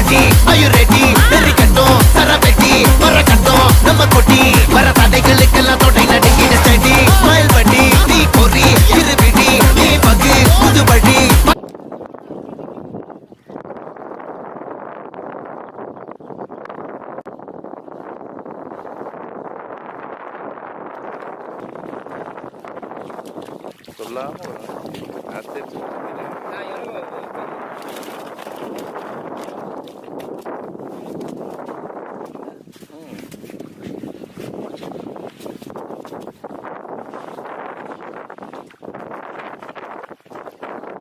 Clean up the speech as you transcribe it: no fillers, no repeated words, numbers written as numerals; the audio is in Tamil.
அடி are you ready நெறி கட்டும் சரவெட்டி வர கட்டும் நம்ம கொட்டி வர தடைகளுக்கெல்லாம் தொடை நடுங்கிட செடி ஸ்மைல் பண்ணி நீ பொறி இருவிடி நீ பகு புதுபடி சொல்லாம ஒரு வார்த்தை சொல்லிட்டீங்க.